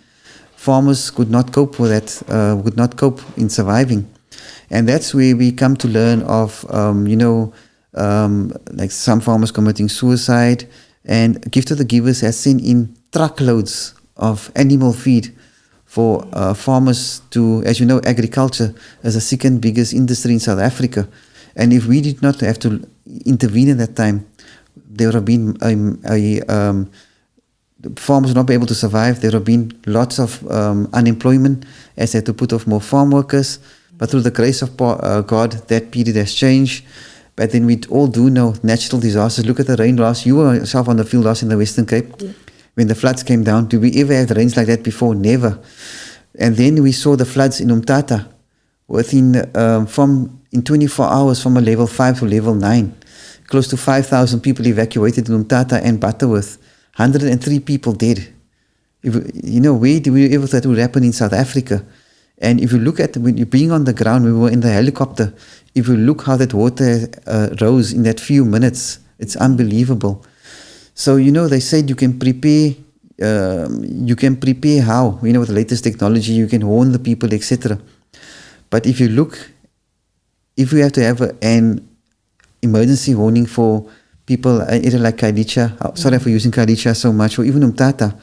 Farmers could not cope with that, could not cope in surviving. And that's where we come to learn of, like some farmers committing suicide. And Gift of the Givers has sent in truckloads of animal feed for farmers to, as you know, agriculture is the second biggest industry in South Africa. And if we did not have to intervene at that time, there would have been farmers would not be able to survive. There would have been lots of unemployment as they had to put off more farm workers. But through the grace of God, that period has changed. But then we all do know natural disasters. Look at the rain last. You were yourself on the field last in the Western Cape. Yeah. When the floods came down, did we ever have rains like that before? Never. And then we saw the floods in Umtata in 24 hours from a level 5 to level 9. Close to 5,000 people evacuated in Umtata and Butterworth. 103 people dead. Where do we ever thought that would happen in South Africa? And if you look at when you're being on the ground, we were in the helicopter. If you look how that water rose in that few minutes, it's unbelievable. So, they said you can prepare how, with the latest technology, you can warn the people, etc. But if you look, if we have to have an emergency warning for people, either like Khadija, sorry for using Khadija so much, or even Umtata,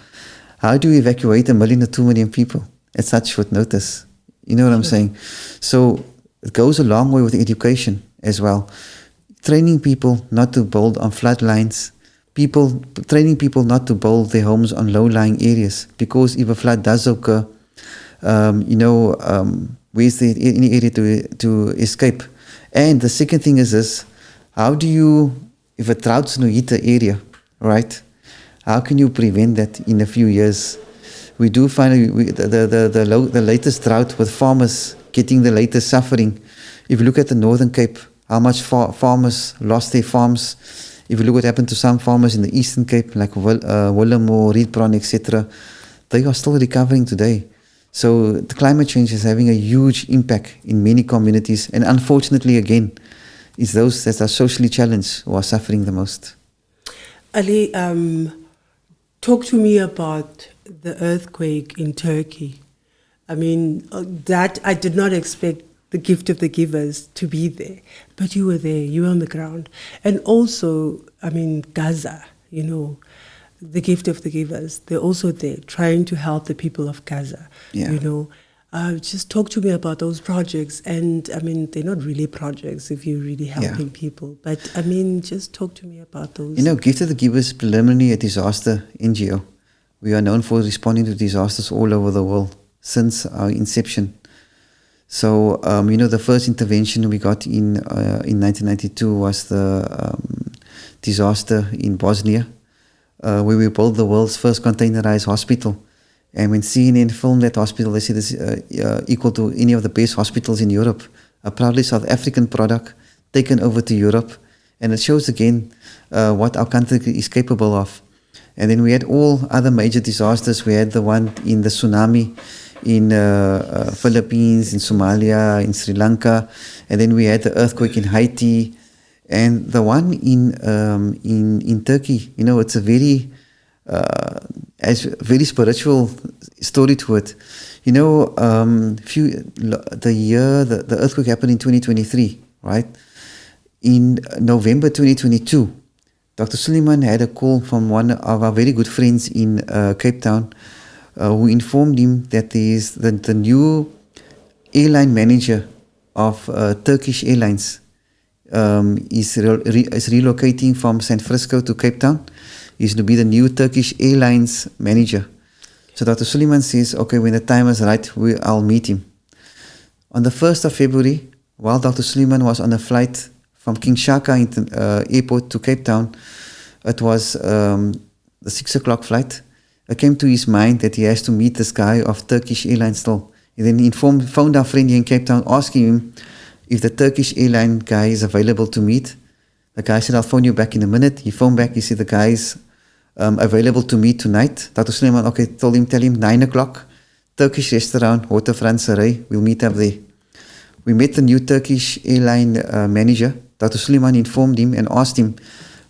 how do you evacuate 1 million or 2 million people at such short notice? You know what I'm saying? So it goes a long way with education as well. Training people not to build on floodlines, training people not to build their homes on low-lying areas, because if a flood does occur, where's there any area to escape? And the second thing is this: how do you, if a drought's no hit the area, right? How can you prevent that in a few years? We do find the latest drought with farmers getting the latest suffering. If you look at the Northern Cape, how much farmers lost their farms. If you look what happened to some farmers in the Eastern Cape, like Willemore, Rietbron, etc., they are still recovering today. So the climate change is having a huge impact in many communities. And unfortunately, again, it's those that are socially challenged who are suffering the most. Ali, talk to me about the earthquake in Turkey. I mean, that I did not expect the gift of the givers to be there, but you were there, you were on the ground. And also, I mean, Gaza, the gift of the givers, they're also there trying to help the people of Gaza, Just talk to me about those projects. And I mean, they're not really projects if you're really helping people, but I mean, just talk to me about those. Gift of the Givers, preliminary a disaster NGO. We are known for responding to disasters all over the world since our inception. So, the first intervention we got in 1992 was the disaster in Bosnia, where we built the world's first containerized hospital. And when CNN filmed that hospital, they said it's equal to any of the best hospitals in Europe. A proudly South African product taken over to Europe. And it shows again what our country is capable of. And then we had all other major disasters. We had the one in the tsunami in Philippines, in Somalia, in Sri Lanka. And then we had the earthquake in Haiti. And the one in Turkey, it's a very spiritual story to it. The earthquake happened in 2023, right? In November 2022, Dr. Suleiman had a call from one of our very good friends in Cape Town, who informed him that there is the new airline manager of Turkish Airlines is relocating from San Francisco to Cape Town. He's to be the new Turkish Airlines manager. So Dr. Suleiman says, okay, when the time is right, I'll meet him. On the 1st of February, while Dr. Suleiman was on a flight from King Shaka Airport to Cape Town, it was the 6 o'clock flight. It came to his mind that he has to meet this guy of Turkish Airlines still. And then he phoned our friend here in Cape Town, asking him if the Turkish airline guy is available to meet. The guy said, I'll phone you back in a minute. He phoned back, he said, the guy is available to meet tonight. Dr. Suleiman, okay, tell him 9 o'clock, Turkish restaurant, Waterfront Sarai, we'll meet up there. We met the new Turkish airline manager. Dr. Suleiman informed him and asked him,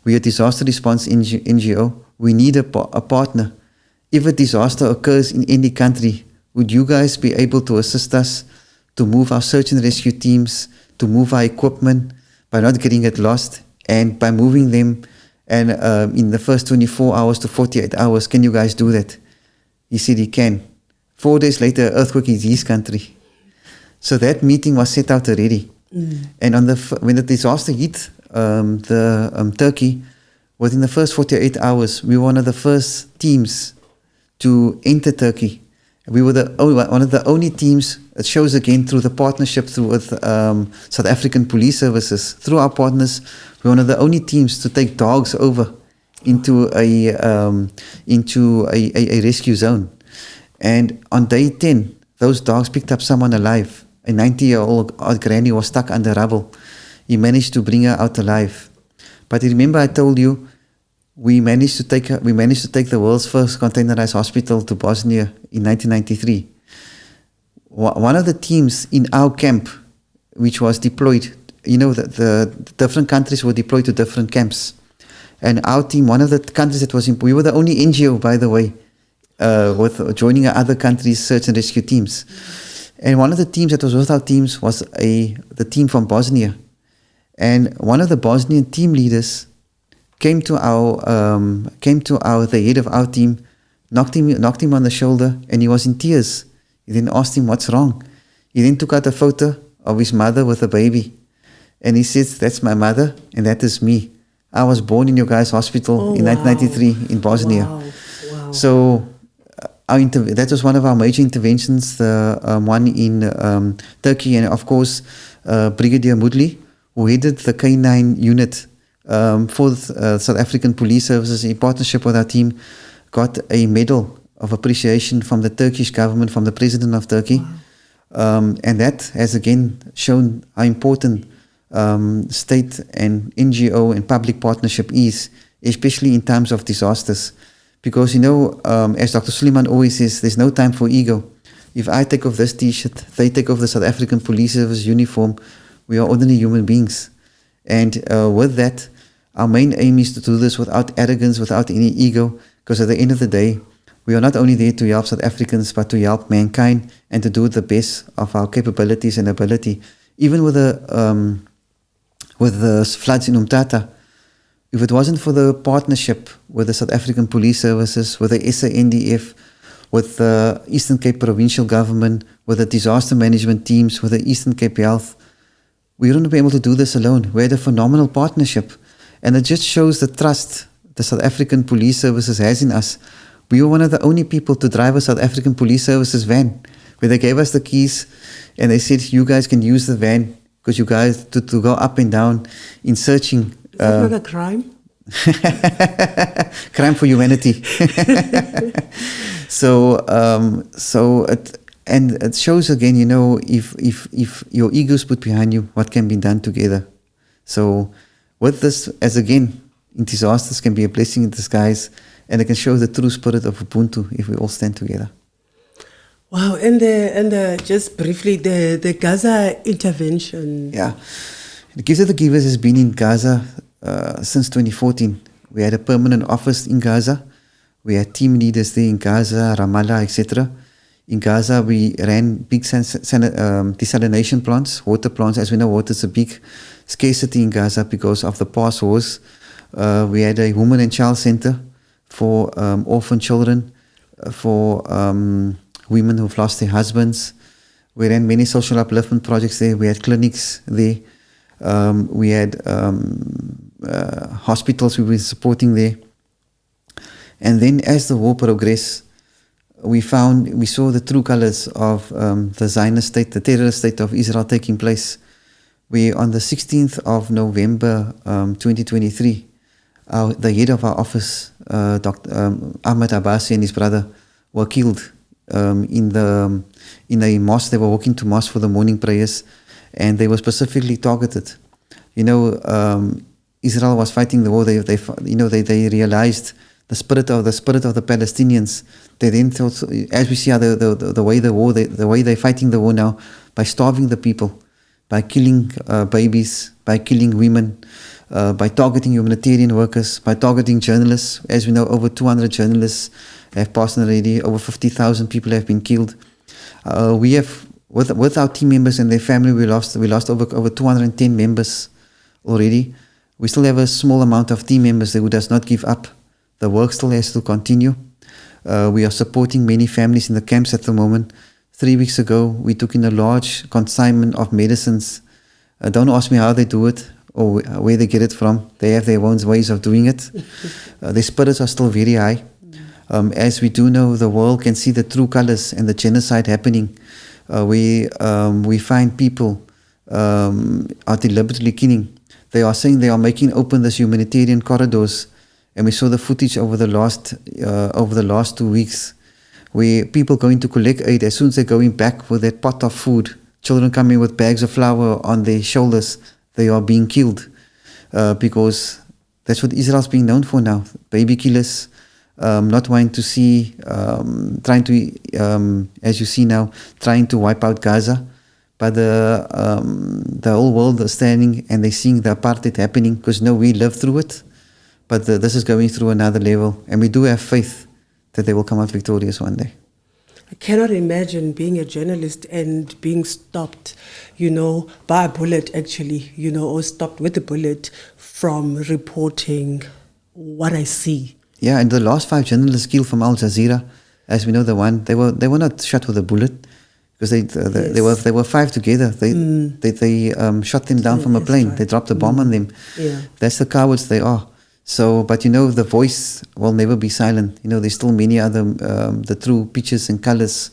we're a disaster response NGO. We need a partner. If a disaster occurs in any country, would you guys be able to assist us to move our search and rescue teams, to move our equipment by not getting it lost, and by moving them and in the first 24 hours to 48 hours, can you guys do that? He said he can. 4 days later, earthquake in his country. So that meeting was set out already. And when the disaster hit Turkey, within the first 48 hours, we were one of the first teams to enter Turkey. We were one of the only teams. It shows again through the partnership with South African Police Services. Through our partners, we're one of the only teams to take dogs over into a rescue zone. And on day 10, those dogs picked up someone alive. A 90-year-old granny was stuck under rubble. He managed to bring her out alive. But remember, I told you, we managed to take the world's first containerized hospital to Bosnia in 1993. one of the teams in our camp, which was deployed, the different countries were deployed to different camps. And our team, one of the countries that was, we were the only NGO, by the way, with joining other countries' search and rescue teams. And one of the teams that was with our teams was the team from Bosnia. And one of the Bosnian team leaders came to the head of our team, knocked him on the shoulder, and he was in tears. He then asked him, "What's wrong?" He then took out a photo of his mother with a baby. And he says, "That's my mother, and that is me. I was born in your guys' hospital in 1993 in Bosnia." Wow. So that was one of our major interventions, the one in Turkey. And of course, Brigadier Mudli, who headed the K9 unit for South African Police Services in partnership with our team, got a medal of appreciation from the Turkish government, from the President of Turkey. Wow. And that has again shown how important state and NGO and public partnership is, especially in times of disasters. Because, as Dr. Suleiman always says, there's no time for ego. If I take off this T-shirt, they take off the South African Police Service uniform, we are ordinary human beings. And with that, our main aim is to do this without arrogance, without any ego, because at the end of the day, we are not only there to help South Africans, but to help mankind and to do the best of our capabilities and ability. Even with the floods in Umtata, if it wasn't for the partnership with the South African Police Services, with the SANDF, with the Eastern Cape Provincial Government, with the disaster management teams, with the Eastern Cape Health, we wouldn't be able to do this alone. We had a phenomenal partnership. And it just shows the trust the South African Police Services has in us. We were one of the only people to drive a South African Police Services van, where they gave us the keys and they said, "You guys can use the van because you guys to go up and down in searching." Is that not a crime? Crime for humanity. So it shows again, if your ego is put behind you, what can be done together. So with this, as again, in disasters can be a blessing in disguise, and it can show the true spirit of Ubuntu if we all stand together. Wow, and just briefly, the Gaza intervention. Yeah, the Gift of the Givers has been in Gaza since 2014. We had a permanent office in Gaza. We had team leaders there in Gaza, Ramallah, etc. In Gaza, we ran big desalination plants, water plants. As we know, water is a big scarcity in Gaza because of the past wars. We had a women and child center for orphan children, for women who've lost their husbands. We ran many social upliftment projects there. We had clinics there. We had hospitals we were supporting there. And then as the war progressed, we saw the true colors of the Zionist state, the terrorist state of Israel taking place. We, on the 16th of November 2023, the head of our office, Dr. Ahmed Abbasi, and his brother were killed in a mosque. They were walking to mosque for the morning prayers, and they were specifically targeted. Israel was fighting the war. They realized the spirit of the Palestinians. They then thought, as we see how the way they're fighting the war now, by starving the people, by killing babies, by killing women, by targeting humanitarian workers, by targeting journalists. As we know, over 200 journalists have passed already. Over 50,000 people have been killed. We have, with our team members and their family, we lost over 210 members already. We still have a small amount of team members who does not give up. The work still has to continue. We are supporting many families in the camps at the moment. 3 weeks ago, we took in a large consignment of medicines. Don't ask me how they do it or where they get it from. They have their own ways of doing it. Their spirits are still very high. As we do know, the world can see the true colors and the genocide happening. We find people are deliberately killing. They are saying they are making open these humanitarian corridors. And we saw the footage over the last 2 weeks, where people going to collect aid, as soon as they're going back with that pot of food, children coming with bags of flour on their shoulders, they are being killed, because that's what Israel's being known for now. Baby killers, not wanting to see, trying to, as you see now, trying to wipe out Gaza. But the whole world is standing and they're seeing the apartheid happening because, we lived through it. But this is going through another level. And we do have faith that they will come out victorious one day. I cannot imagine being a journalist and being stopped, by a bullet actually, or stopped with a bullet from reporting what I see. Yeah, and the last 5 journalists killed from Al Jazeera, as we know, they were not shot with a bullet. Because they were 5 together. They shot them down from a plane. Right. They dropped a bomb on them. Yeah. That's the cowards they are. So, but the voice will never be silent. There's still many other the true pictures and colors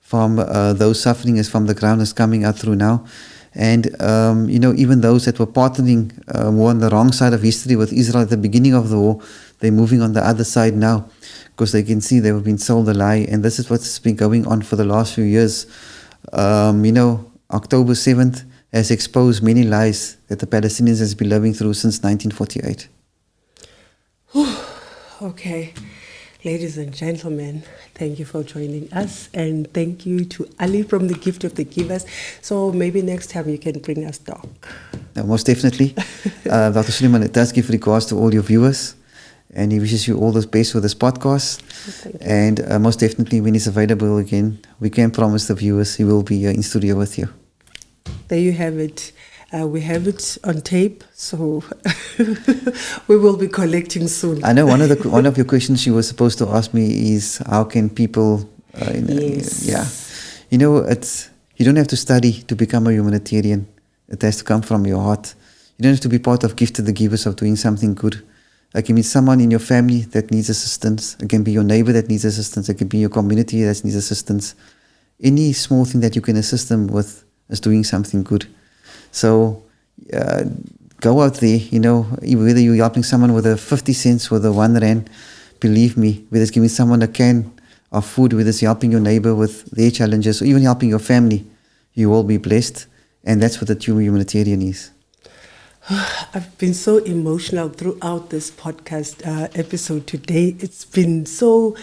from those suffering is from the ground is coming out through now. And even those that were partnering were on the wrong side of history with Israel at the beginning of the war, they're moving on the other side now. Because they can see they've been sold a lie, and this is what's been going on for the last few years. October 7th has exposed many lies that the Palestinians has been living through since 1948. Okay, ladies and gentlemen, thank you for joining us, and thank you to Ali from the Gift of the Givers. So maybe next time you can bring us dog. Most definitely. Dr. Suleiman does give regards to all your viewers. And he wishes you all the best with this podcast. And most definitely, when he's available again, we can promise the viewers he will be in studio with you. There you have it. We have it on tape, so we will be collecting soon. I know one of your questions you were supposed to ask me is how can people? Yes. You don't have to study to become a humanitarian. It has to come from your heart. You don't have to be part of Gift to the Givers of doing something good. It can be someone in your family that needs assistance. It can be your neighbor that needs assistance. It can be your community that needs assistance. Any small thing that you can assist them with is doing something good. So go out there, whether you're helping someone with a 50 cents, with a 1 rand, believe me, whether it's giving someone a can of food, whether it's helping your neighbor with their challenges, or even helping your family, you will be blessed. And that's what the true humanitarian is. I've been so emotional throughout this podcast episode today. It's been so,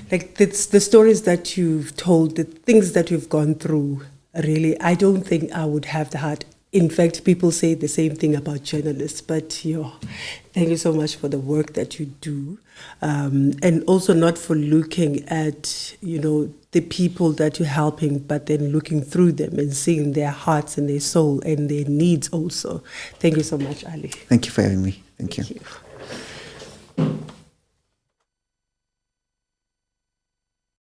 it's the stories that you've told, the things that you've gone through, really, I don't think I would have the heart. In fact, people say the same thing about journalists, but thank you so much for the work that you do. And also not for looking at, the people that you're helping, but then looking through them and seeing their hearts and their soul and their needs also. Thank you so much, Ali. Thank you for having me. Thank you.